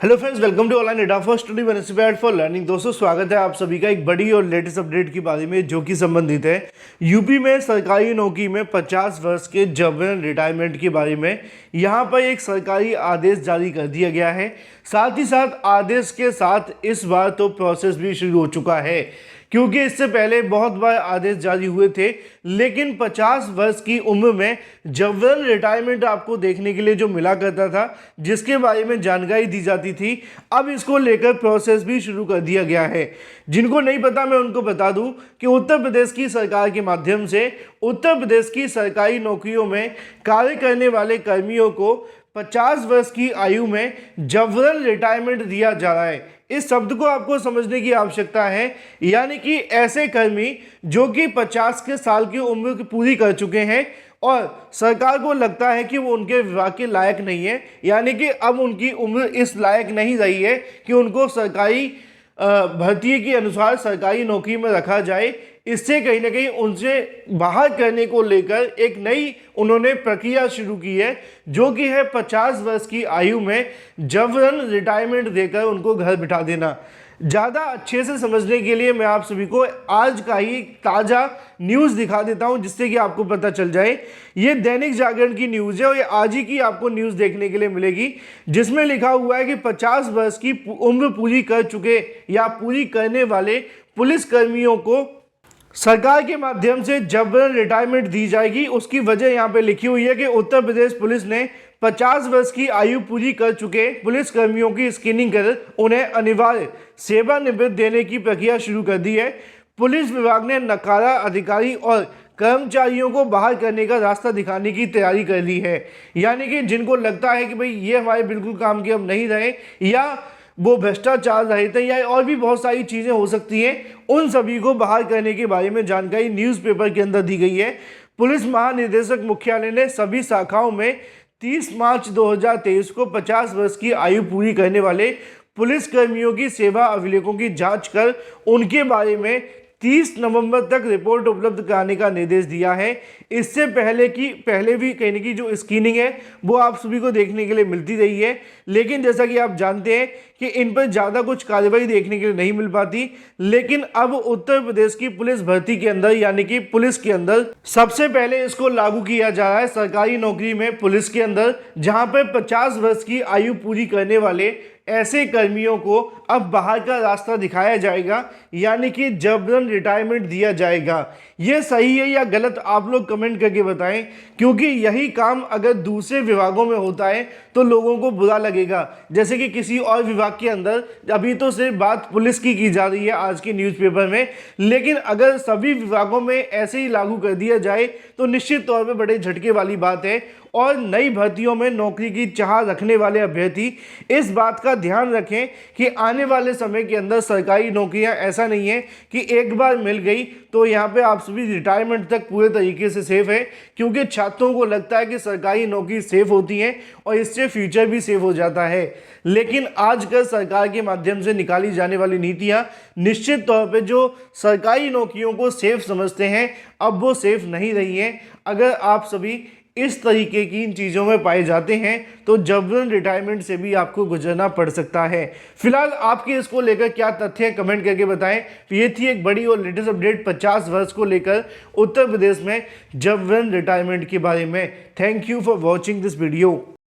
Hello friends, welcome to online data for study one inspired for learning. दोस्तों, स्वागत है आप सभी का एक बड़ी और लेटेस्ट अपडेट के बारे में जो कि संबंधित है यूपी में सरकारी नौकरी में 50 वर्ष के जबरन रिटायरमेंट के बारे में। यहां पर एक सरकारी आदेश जारी कर दिया गया है। साथ ही साथ आदेश के साथ इस बार तो प्रोसेस भी शुरू हो चुका है, क्योंकि इससे पहले बहुत बार आदेश जारी हुए थे, लेकिन 50 वर्ष की उम्र में जबरन रिटायरमेंट आपको देखने के लिए जो मिला करता था, जिसके बारे में जानकारी दी जाती थी, अब इसको लेकर प्रोसेस भी शुरू कर दिया गया है। जिनको नहीं पता मैं उनको बता दूं कि उत्तर प्रदेश की सरकार के माध्यम से उत्तर प्रदेश की सरकारी नौकरियों में कार्य करने वाले कर्मियों को 50 वर्ष की आयु में जबरन रिटायरमेंट दिया जा रहा है। इस शब्द को आपको समझने की आवश्यकता है, यानी कि ऐसे कर्मी जो कि 50 के साल की उम्र पूरी कर चुके हैं और सरकार को लगता है कि वो उनके विभाग के लायक नहीं है, यानी कि अब उनकी उम्र इस लायक नहीं रही है कि उनको सरकारी भर्ती के अनुसार सरकारी नौकरी में रखा जाए। इससे कहीं ना कहीं उनसे बाहर करने को लेकर एक नई उन्होंने प्रक्रिया शुरू की है, जो कि है 50 वर्ष की आयु में जबरन रिटायरमेंट देकर उनको घर बिठा देना। ज़्यादा अच्छे से समझने के लिए मैं आप सभी को आज का ही ताज़ा न्यूज़ दिखा देता हूं, जिससे कि आपको पता चल जाए। ये दैनिक जागरण की न्यूज़ है और ये आज ही की आपको न्यूज़ देखने के लिए मिलेगी, जिसमें लिखा हुआ है कि 50 वर्ष की उम्र पूरी कर चुके या पूरी करने वाले पुलिस कर्मियों को सरकार के माध्यम से जबरन रिटायरमेंट दी जाएगी। उसकी वजह यहाँ पे लिखी हुई है कि उत्तर प्रदेश पुलिस ने 50 वर्ष की आयु पूरी कर चुके पुलिस कर्मियों की स्क्रीनिंग कर उन्हें अनिवार्य सेवानिवृत्ति देने की प्रक्रिया शुरू कर दी है। पुलिस विभाग ने नकारा अधिकारी और कर्मचारियों को बाहर करने का रास्ता दिखाने की तैयारी कर ली है। यानी कि जिनको लगता है कि भाई ये हमारे बिल्कुल काम के अब नहीं रहे, या वो भ्रष्टाचार रहित है, या और भी बहुत सारी चीज़ें हो सकती हैं, उन सभी को बाहर करने के बारे में जानकारी न्यूज़पेपर के अंदर दी गई है। पुलिस महानिदेशक मुख्यालय ने सभी शाखाओं में 30 मार्च 2023 को 50 वर्ष की आयु पूरी करने वाले पुलिस कर्मियों की सेवा अभिलेखों की जांच कर उनके बारे में 30 नवंबर तक रिपोर्ट उपलब्ध कराने का निर्देश दिया है। इससे पहले भी कहने की जो स्क्रीनिंग है वो आप सभी को देखने के लिए मिलती रही है, लेकिन जैसा कि आप जानते हैं कि इन पर ज़्यादा कुछ कार्रवाई देखने के लिए नहीं मिल पाती। लेकिन अब उत्तर प्रदेश की पुलिस भर्ती के अंदर, यानी कि पुलिस के अंदर सबसे पहले इसको लागू किया जा रहा है सरकारी नौकरी में पुलिस के अंदर, जहां पर 50 वर्ष की आयु पूरी करने वाले ऐसे कर्मियों को अब बाहर का रास्ता दिखाया जाएगा, यानी कि जबरन रिटायरमेंट दिया जाएगा। ये सही है या गलत आप लोग कमेंट करके बताएं, क्योंकि यही काम अगर दूसरे विभागों में होता है तो लोगों को बुरा लगेगा। जैसे कि किसी और विभाग के अंदर, अभी तो सिर्फ बात पुलिस की जा रही है आज के न्यूज़पेपर में, लेकिन अगर सभी विभागों में ऐसे ही लागू कर दिया जाए तो निश्चित तौर पर बड़े झटके वाली बात है। और नई भर्तियों में नौकरी की चाह रखने वाले अभ्यर्थी इस बात का ध्यान रखें कि आने वाले समय के अंदर सरकारी नौकरियां ऐसा नहीं है कि एक बार मिल गई तो यहाँ पे आप सभी रिटायरमेंट तक पूरे तरीके से सेफ है, क्योंकि छात्रों को लगता है कि सरकारी नौकरी सेफ होती है और इससे फ्यूचर भी सेफ हो जाता है। लेकिन आजकल सरकार के माध्यम से निकाली जाने वाली नीतियां निश्चित तौर पे जो सरकारी नौकरियों को सेफ समझते हैं, अब वो सेफ नहीं रही हैं। अगर आप सभी इस तरीके की इन चीज़ों में पाए जाते हैं तो जबरन रिटायरमेंट से भी आपको गुजरना पड़ सकता है। फिलहाल आपके इसको लेकर क्या तथ्य हैं, कमेंट करके बताएं। तो ये थी एक बड़ी और लेटेस्ट अपडेट 50 वर्ष को लेकर उत्तर प्रदेश में जबरन रिटायरमेंट के बारे में। Thank you for watching this video.